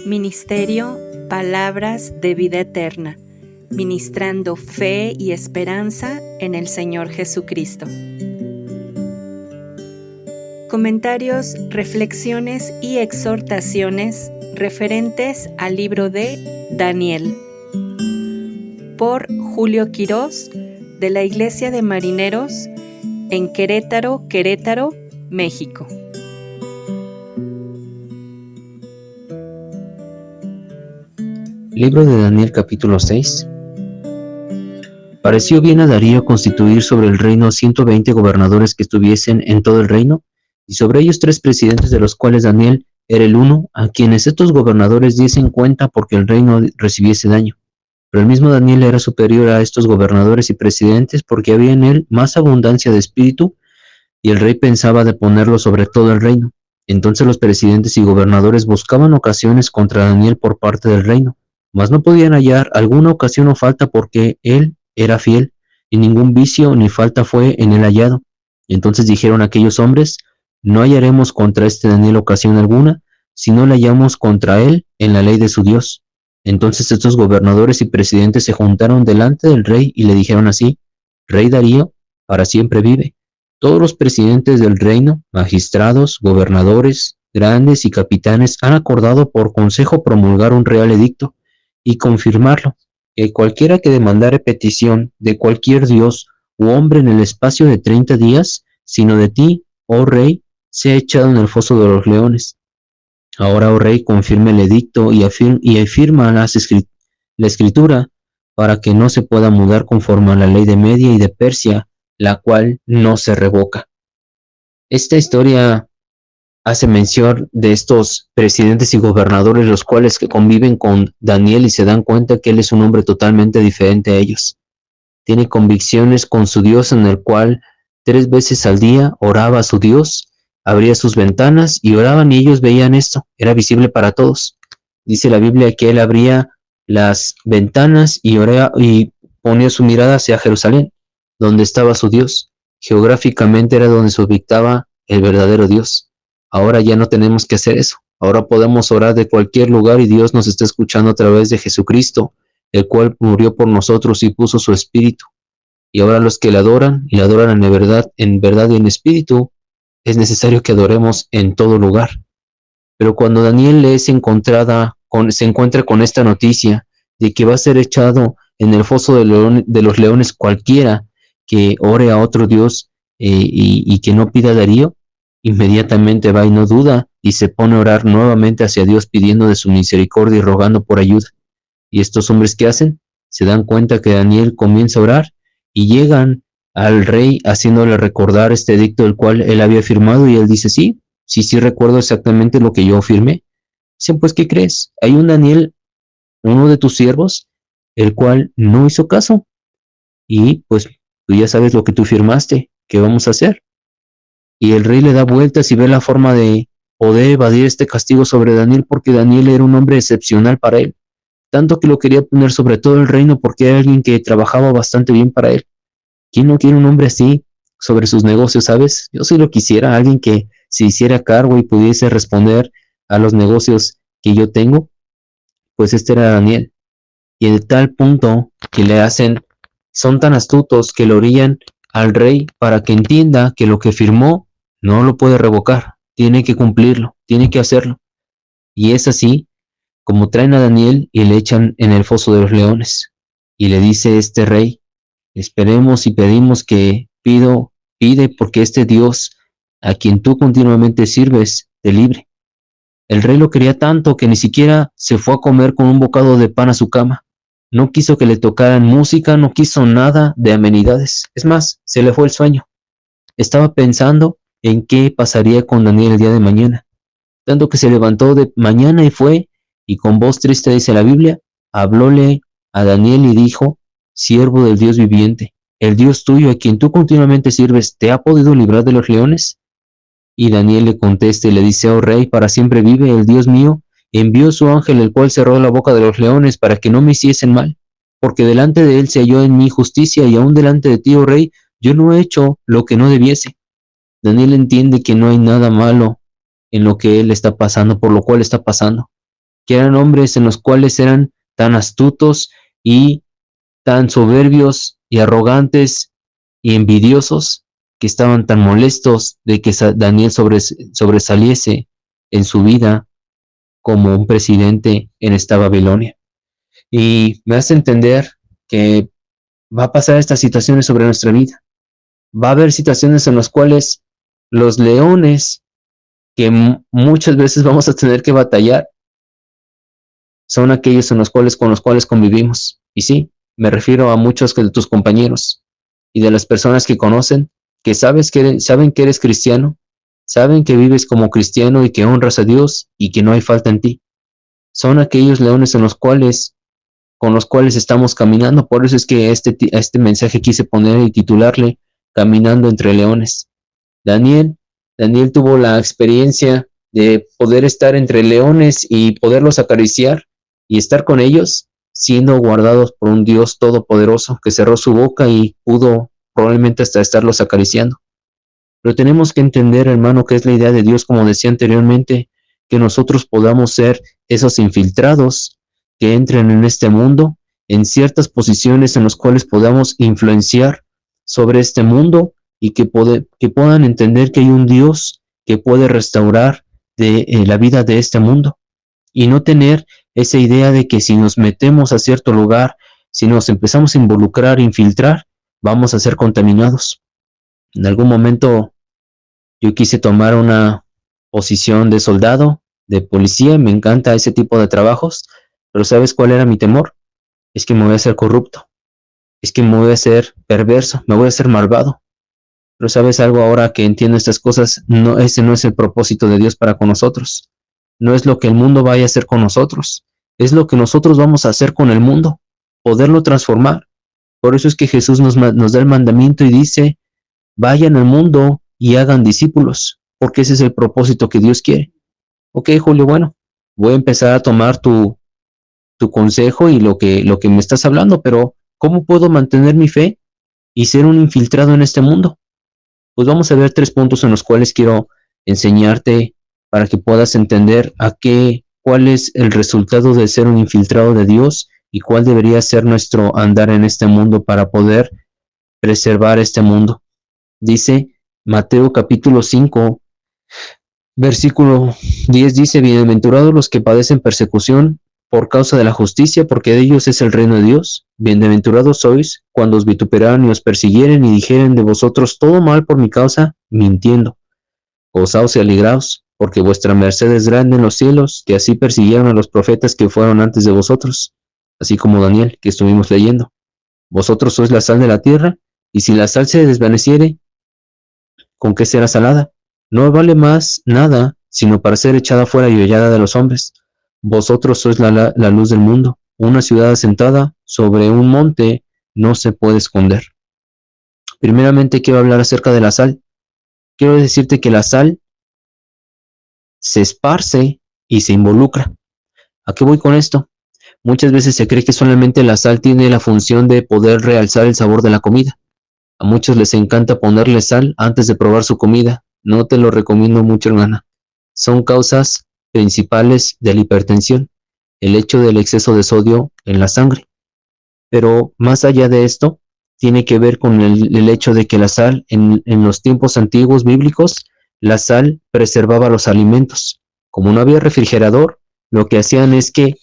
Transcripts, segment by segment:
Ministerio Palabras de Vida Eterna, ministrando fe y esperanza en el Señor Jesucristo. Comentarios, reflexiones y exhortaciones referentes al libro de Daniel, por Julio Quirós, de la Iglesia de Marineros en Querétaro, México. Libro de Daniel capítulo 6. Pareció bien a Darío constituir sobre el reino 120 gobernadores que estuviesen en todo el reino, y sobre ellos 3 presidentes, de los cuales Daniel era el uno, a quienes estos gobernadores diesen cuenta porque el reino recibiese daño. Pero el mismo Daniel era superior a estos gobernadores y presidentes, porque había en él más abundancia de espíritu, y el rey pensaba de ponerlo sobre todo el reino. Entonces los presidentes y gobernadores buscaban ocasiones contra Daniel por parte del reino, mas no podían hallar alguna ocasión o falta, porque él era fiel, y ningún vicio ni falta fue en él hallado. Y entonces dijeron aquellos hombres: no hallaremos contra este Daniel ocasión alguna, si no la hallamos contra él en la ley de su Dios. Entonces estos gobernadores y presidentes se juntaron delante del rey y le dijeron así: Rey Darío, para siempre vive. Todos los presidentes del reino, magistrados, gobernadores, grandes y capitanes han acordado por consejo promulgar un real edicto y confirmarlo, que cualquiera que demandare petición de cualquier dios u hombre en el espacio de 30 días, sino de ti, oh rey, sea echado en el foso de los leones. Ahora, oh rey, confirma el edicto y afirma la escritura, para que no se pueda mudar conforme a la ley de Media y de Persia, la cual no se revoca. Esta historia hace mención de estos presidentes y gobernadores, los cuales que conviven con Daniel y se dan cuenta que él es un hombre totalmente diferente a ellos. Tiene convicciones con su Dios, en el cual 3 veces al día oraba a su Dios, abría sus ventanas y oraban, y ellos veían esto, era visible para todos. Dice la Biblia que él abría las ventanas y ponía su mirada hacia Jerusalén, donde estaba su Dios. Geográficamente era donde se ubicaba el verdadero Dios. Ahora ya no tenemos que hacer eso. Ahora podemos orar de cualquier lugar y Dios nos está escuchando a través de Jesucristo, el cual murió por nosotros y puso su espíritu. Y ahora los que le adoran, y le adoran en verdad y en espíritu, es necesario que adoremos en todo lugar. Pero cuando Daniel se encuentra con esta noticia de que va a ser echado en el foso de los leones cualquiera que ore a otro Dios y que no pida a Darío, inmediatamente va y no duda y se pone a orar nuevamente hacia Dios, pidiendo de su misericordia y rogando por ayuda. Y estos hombres, ¿qué hacen? Se dan cuenta que Daniel comienza a orar y llegan al rey haciéndole recordar este edicto el cual él había firmado, y él dice: sí recuerdo exactamente lo que yo firmé. Dicen: pues, ¿qué crees? Hay un Daniel, uno de tus siervos, el cual no hizo caso, y pues tú ya sabes lo que tú firmaste, ¿qué vamos a hacer? Y el rey le da vueltas y ve la forma de poder evadir este castigo sobre Daniel, porque Daniel era un hombre excepcional para él, tanto que lo quería poner sobre todo el reino, porque era alguien que trabajaba bastante bien para él. ¿Quién no quiere un hombre así sobre sus negocios, sabes? Yo sí lo quisiera, alguien que se hiciera cargo y pudiese responder a los negocios que yo tengo. Pues este era Daniel. Y de tal punto que son tan astutos que lo orillan al rey para que entienda que lo que firmó no lo puede revocar, tiene que cumplirlo, tiene que hacerlo. Y es así como traen a Daniel y le echan en el foso de los leones. Y le dice este rey: esperemos y pedimos que pide porque este Dios a quien tú continuamente sirves te libre. El rey lo quería tanto que ni siquiera se fue a comer con un bocado de pan a su cama. No quiso que le tocaran música, no quiso nada de amenidades. Es más, se le fue el sueño. Estaba pensando en qué pasaría con Daniel el día de mañana. Tanto que se levantó de mañana y fue, y con voz triste, dice la Biblia, hablóle a Daniel y dijo: siervo del Dios viviente, el Dios tuyo a quien tú continuamente sirves, ¿te ha podido librar de los leones? Y Daniel le contesta y le dice: oh rey, para siempre vive el Dios mío, envió su ángel, el cual cerró la boca de los leones para que no me hiciesen mal, porque delante de él se halló en mí justicia, y aún delante de ti, oh rey, yo no he hecho lo que no debiese. Daniel entiende que no hay nada malo en lo que él está pasando, por lo cual está pasando. que eran hombres en los cuales eran tan astutos y tan soberbios y arrogantes y envidiosos, que estaban tan molestos de que Daniel sobresaliese en su vida como un presidente en esta Babilonia. Y me hace entender que va a pasar estas situaciones sobre nuestra vida. Va a haber situaciones en las cuales los leones que muchas veces vamos a tener que batallar son aquellos con los cuales convivimos. Y sí, me refiero a muchos de tus compañeros y de las personas que conocen, que saben que eres cristiano, saben que vives como cristiano y que honras a Dios y que no hay falta en ti. Son aquellos leones con los cuales estamos caminando. Por eso es que a este mensaje quise poner y titularle Caminando entre leones. Daniel tuvo la experiencia de poder estar entre leones y poderlos acariciar y estar con ellos, siendo guardados por un Dios todopoderoso que cerró su boca y pudo probablemente hasta estarlos acariciando. Pero tenemos que entender, hermano, que es la idea de Dios, como decía anteriormente, que nosotros podamos ser esos infiltrados que entren en este mundo, en ciertas posiciones en las cuales podamos influenciar sobre este mundo y que puedan entender que hay un Dios que puede restaurar la vida de este mundo, y no tener esa idea de que si nos metemos a cierto lugar, si nos empezamos a involucrar, infiltrar, vamos a ser contaminados. En algún momento yo quise tomar una posición de soldado, de policía, me encanta ese tipo de trabajos, pero ¿sabes cuál era mi temor? Es que me voy a hacer corrupto, es que me voy a hacer perverso, me voy a hacer malvado. Pero ¿sabes algo? Ahora que entiendo estas cosas, no, ese no es el propósito de Dios para con nosotros. No es lo que el mundo vaya a hacer con nosotros, es lo que nosotros vamos a hacer con el mundo, poderlo transformar. Por eso es que Jesús nos da el mandamiento y dice, vayan al mundo y hagan discípulos, porque ese es el propósito que Dios quiere. Ok, Julio, bueno, voy a empezar a tomar tu consejo y lo que me estás hablando, pero ¿cómo puedo mantener mi fe y ser un infiltrado en este mundo? Pues vamos a ver 3 puntos en los cuales quiero enseñarte para que puedas entender cuál es el resultado de ser un infiltrado de Dios y cuál debería ser nuestro andar en este mundo para poder preservar este mundo. Dice Mateo capítulo 5, versículo 10, dice, bienaventurados los que padecen persecución por causa de la justicia, porque de ellos es el reino de Dios. Bienaventurados sois cuando os vituperaran y os persiguieren y dijeren de vosotros todo mal por mi causa, mintiendo. Gozaos y alegraos, porque vuestra merced es grande en los cielos, que así persiguieron a los profetas que fueron antes de vosotros, así como Daniel, que estuvimos leyendo. Vosotros sois la sal de la tierra, y si la sal se desvaneciere, ¿con qué será salada? No vale más nada, sino para ser echada fuera y hollada de los hombres. Vosotros sois la luz del mundo. Una ciudad asentada sobre un monte no se puede esconder. Primeramente quiero hablar acerca de la sal. Quiero decirte que la sal se esparce y se involucra. ¿A qué voy con esto? Muchas veces se cree que solamente la sal tiene la función de poder realzar el sabor de la comida. A muchos les encanta ponerle sal antes de probar su comida. No te lo recomiendo mucho, hermana. Son causas principales de la hipertensión, el hecho del exceso de sodio en la sangre. Pero más allá de esto, tiene que ver con el hecho de que la sal, en los tiempos antiguos bíblicos, la sal preservaba los alimentos. Como no había refrigerador, lo que hacían es que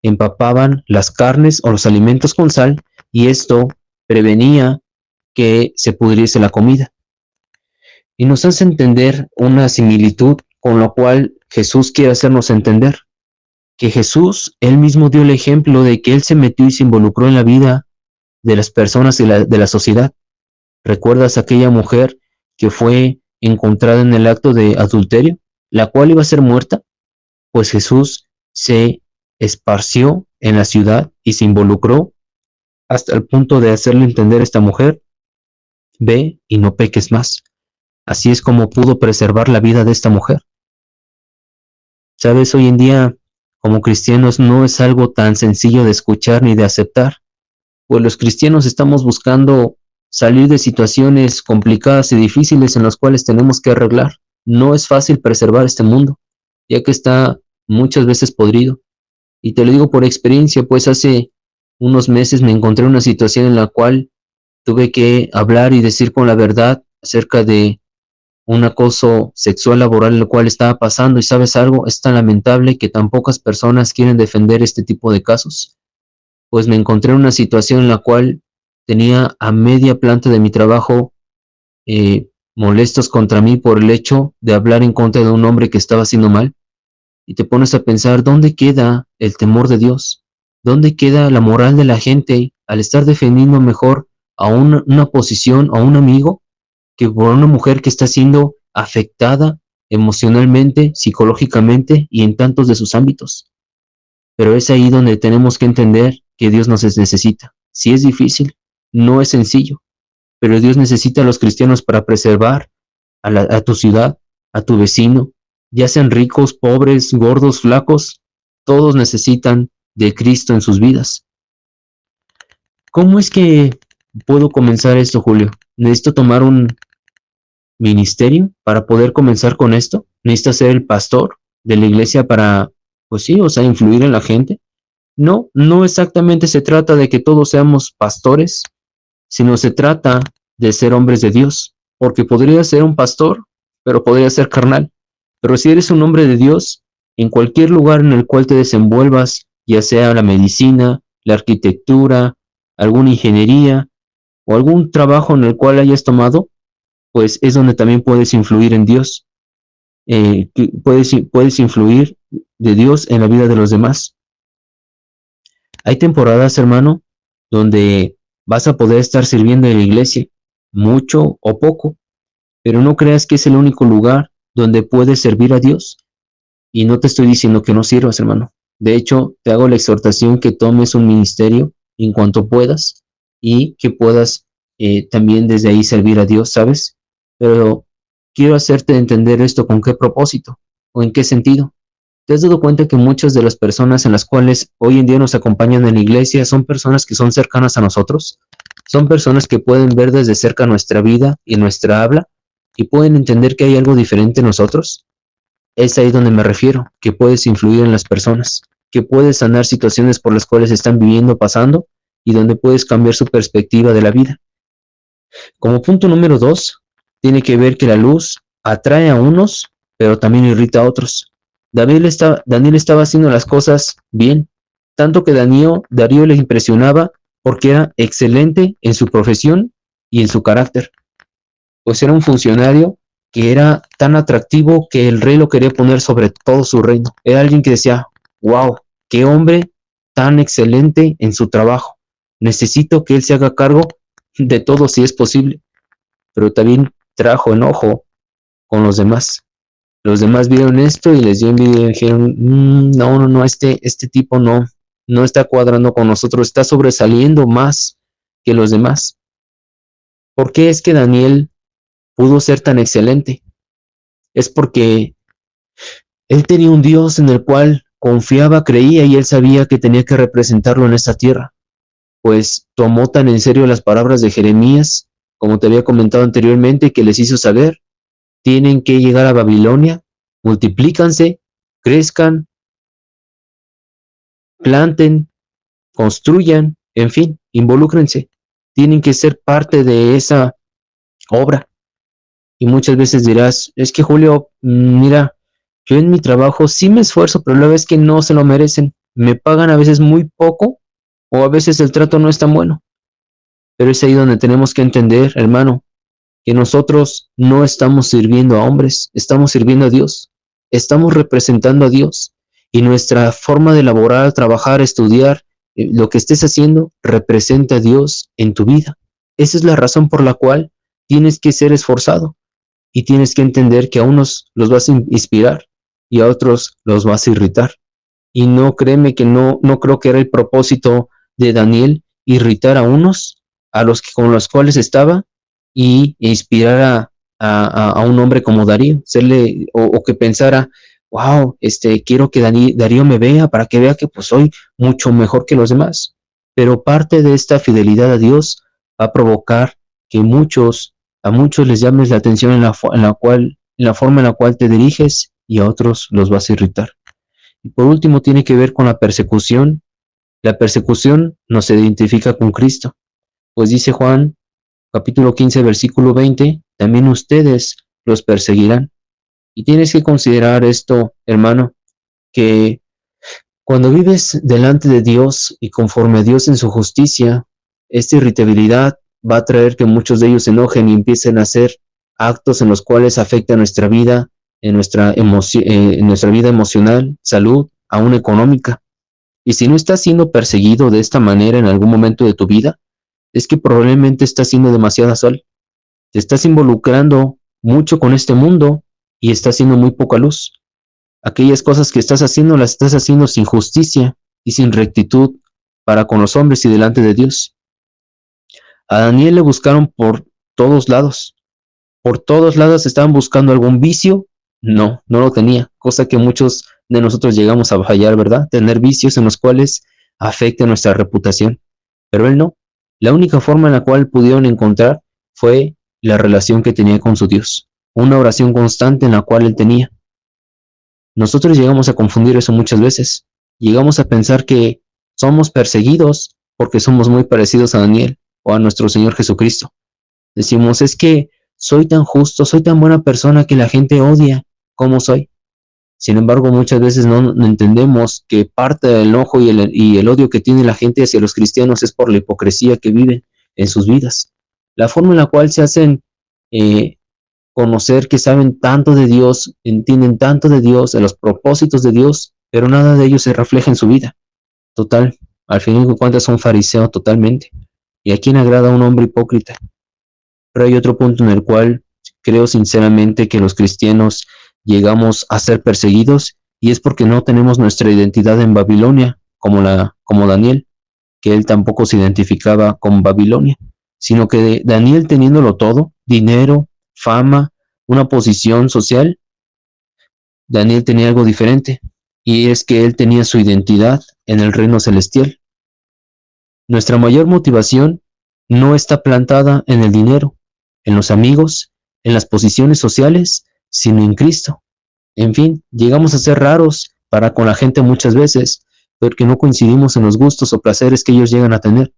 empapaban las carnes o los alimentos con sal y esto prevenía que se pudriese la comida. Y nos hace entender una similitud con lo cual Jesús quiere hacernos entender. Que Jesús, él mismo dio el ejemplo de que él se metió y se involucró en la vida de las personas y de la sociedad. ¿Recuerdas aquella mujer que fue encontrada en el acto de adulterio, la cual iba a ser muerta? Pues Jesús se esparció en la ciudad y se involucró hasta el punto de hacerle entender a esta mujer, ve y no peques más. Así es como pudo preservar la vida de esta mujer. Sabes, hoy en día, como cristianos, no es algo tan sencillo de escuchar ni de aceptar, pues los cristianos estamos buscando salir de situaciones complicadas y difíciles en las cuales tenemos que arreglar. No es fácil preservar este mundo, ya que está muchas veces podrido. Y te lo digo por experiencia, pues hace unos meses me encontré en una situación en la cual tuve que hablar y decir con la verdad acerca de un acoso sexual laboral el cual estaba pasando. Y sabes algo, es tan lamentable que tan pocas personas quieren defender este tipo de casos. Pues me encontré en una situación en la cual tenía a media planta de mi trabajo molestos contra mí por el hecho de hablar en contra de un hombre que estaba haciendo mal. Y te pones a pensar, ¿dónde queda el temor de Dios? ¿Dónde queda la moral de la gente al estar defendiendo mejor a una posición, a un amigo, que por una mujer que está siendo afectada emocionalmente, psicológicamente y en tantos de sus ámbitos? Pero es ahí donde tenemos que entender que Dios nos necesita. Si es difícil, no es sencillo, pero Dios necesita a los cristianos para preservar a tu ciudad, a tu vecino, ya sean ricos, pobres, gordos, flacos, todos necesitan de Cristo en sus vidas. ¿Cómo es que puedo comenzar esto, Julio? ¿Necesito tomar un ministerio para poder comenzar con esto? ¿Necesito ser el pastor de la iglesia para, pues sí, o sea, influir en la gente? No, no exactamente se trata de que todos seamos pastores, sino se trata de ser hombres de Dios, porque podría ser un pastor, pero podría ser carnal. Pero si eres un hombre de Dios, en cualquier lugar en el cual te desenvuelvas, ya sea la medicina, la arquitectura, alguna ingeniería o algún trabajo en el cual hayas tomado, pues es donde también puedes influir en Dios. Puedes influir de Dios en la vida de los demás. Hay temporadas, hermano, donde vas a poder estar sirviendo en la iglesia, mucho o poco, pero no creas que es el único lugar donde puedes servir a Dios. Y no te estoy diciendo que no sirvas, hermano. De hecho, te hago la exhortación que tomes un ministerio en cuanto puedas y que puedas también desde ahí servir a Dios, ¿sabes? Pero quiero hacerte entender esto con qué propósito o en qué sentido. ¿Te has dado cuenta que muchas de las personas en las cuales hoy en día nos acompañan en la iglesia son personas que son cercanas a nosotros? Son personas que pueden ver desde cerca nuestra vida y nuestra habla y pueden entender que hay algo diferente en nosotros. Es ahí donde me refiero, que puedes influir en las personas, que puedes sanar situaciones por las cuales están viviendo, pasando, y donde puedes cambiar su perspectiva de la vida. Como punto número 2, tiene que ver que la luz atrae a unos, pero también irrita a otros. Daniel estaba haciendo las cosas bien, tanto que Darío le impresionaba porque era excelente en su profesión y en su carácter, pues era un funcionario que era tan atractivo que el rey lo quería poner sobre todo su reino. Era alguien que decía, wow, qué hombre tan excelente en su trabajo. Necesito que él se haga cargo de todo si es posible. Pero también trajo enojo con los demás. Los demás vieron esto y les dio envidia y dijeron, no, este tipo no está cuadrando con nosotros, está sobresaliendo más que los demás. ¿Por qué es que Daniel pudo ser tan excelente? Es porque él tenía un Dios en el cual confiaba, creía y él sabía que tenía que representarlo en esta tierra, pues tomó tan en serio las palabras de Jeremías, como te había comentado anteriormente, que les hizo saber, tienen que llegar a Babilonia, multiplícanse, crezcan, planten, construyan, en fin, involúcrense, tienen que ser parte de esa obra. Y muchas veces dirás, es que Julio, mira, yo en mi trabajo sí me esfuerzo, pero la verdad es que no se lo merecen. Me pagan a veces muy poco o a veces el trato no es tan bueno. Pero es ahí donde tenemos que entender, hermano, que nosotros no estamos sirviendo a hombres, estamos sirviendo a Dios. Estamos representando a Dios. Y nuestra forma de laborar, trabajar, estudiar, lo que estés haciendo, representa a Dios en tu vida. Esa es la razón por la cual tienes que ser esforzado. Y tienes que entender que a unos los vas a inspirar y a otros los vas a irritar. Y no, créeme que no creo que era el propósito de Daniel irritar a unos, a los que con los cuales estaba, y inspirar a un hombre como Darío, o que pensara, wow, quiero que Darío me vea para que vea que pues soy mucho mejor que los demás. Pero parte de esta fidelidad a Dios va a provocar que a muchos les llames la atención en la forma en la cual te diriges y a otros los vas a irritar. Y por último tiene que ver con la persecución. La persecución nos identifica con Cristo, pues dice Juan capítulo 15 versículo 20, también ustedes los perseguirán. Y tienes que considerar esto, hermano, que cuando vives delante de Dios y conforme a Dios en su justicia, esta irritabilidad va a traer que muchos de ellos se enojen y empiecen a hacer actos en los cuales afecta nuestra vida, en nuestra vida emocional, salud, aún económica. Y si no estás siendo perseguido de esta manera en algún momento de tu vida, es que probablemente estás siendo demasiada sal. Te estás involucrando mucho con este mundo y estás haciendo muy poca luz. Aquellas cosas que estás haciendo las estás haciendo sin justicia y sin rectitud para con los hombres y delante de Dios. A Daniel le buscaron por todos lados. Por todos lados estaban buscando algún vicio. No, no lo tenía, cosa que muchos de nosotros llegamos a fallar, ¿verdad? Tener vicios en los cuales afecten nuestra reputación. Pero él no. La única forma en la cual pudieron encontrar fue la relación que tenía con su Dios. Una oración constante en la cual él tenía. Nosotros llegamos a confundir eso muchas veces. Llegamos a pensar que somos perseguidos porque somos muy parecidos a Daniel o a nuestro Señor Jesucristo. Decimos, es que soy tan justo, soy tan buena persona que la gente odia como soy. Sin embargo, muchas veces no entendemos que parte del enojo y el odio que tiene la gente hacia los cristianos es por la hipocresía que viven en sus vidas. La forma en la cual se hacen conocer que saben tanto de Dios, entienden tanto de Dios, de los propósitos de Dios, pero nada de ello se refleja en su vida. Total, al fin de cuentas son fariseos totalmente. ¿Y a quién agrada un hombre hipócrita? Pero hay otro punto en el cual creo sinceramente que los cristianos llegamos a ser perseguidos y es porque no tenemos nuestra identidad en Babilonia, como Daniel, que él tampoco se identificaba con Babilonia, sino que Daniel teniéndolo todo, dinero, fama, una posición social, Daniel tenía algo diferente, y es que él tenía su identidad en el reino celestial. Nuestra mayor motivación no está plantada en el dinero, en los amigos, en las posiciones sociales, sino en Cristo. En fin, llegamos a ser raros para con la gente muchas veces, porque no coincidimos en los gustos o placeres que ellos llegan a tener.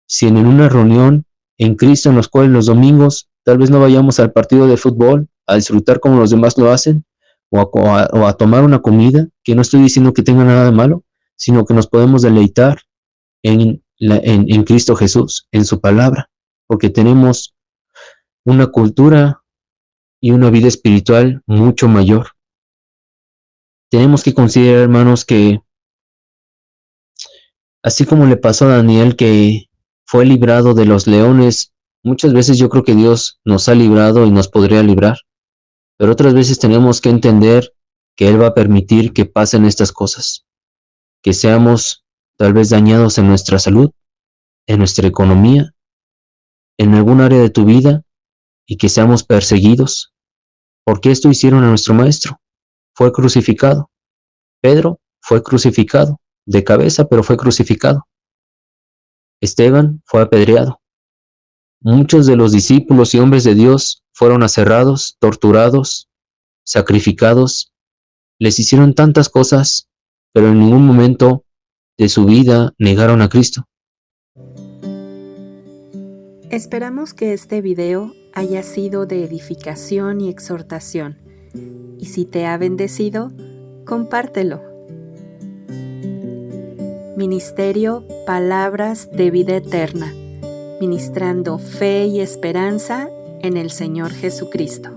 Si en una reunión en Cristo en los cuales los domingos tal vez no vayamos al partido de fútbol a disfrutar como los demás lo hacen, o a tomar una comida, que no estoy diciendo que tenga nada de malo, sino que nos podemos deleitar en Cristo Jesús, en su palabra, porque tenemos una cultura y una vida espiritual mucho mayor. Tenemos que considerar, hermanos, que así como le pasó a Daniel, que fue librado de los leones, muchas veces yo creo que Dios nos ha librado y nos podría librar, pero otras veces tenemos que entender que Él va a permitir que pasen estas cosas, que seamos tal vez dañados en nuestra salud, en nuestra economía, en algún área de tu vida, y que seamos perseguidos, porque esto hicieron a nuestro Maestro. Fue crucificado. Pedro fue crucificado, de cabeza, pero fue crucificado. Esteban fue apedreado. Muchos de los discípulos y hombres de Dios fueron aserrados, torturados, sacrificados. Les hicieron tantas cosas, pero en ningún momento de su vida negaron a Cristo. Esperamos que este video haya sido de edificación y exhortación. Y si te ha bendecido, compártelo. Ministerio Palabras de Vida Eterna, ministrando fe y esperanza en el Señor Jesucristo.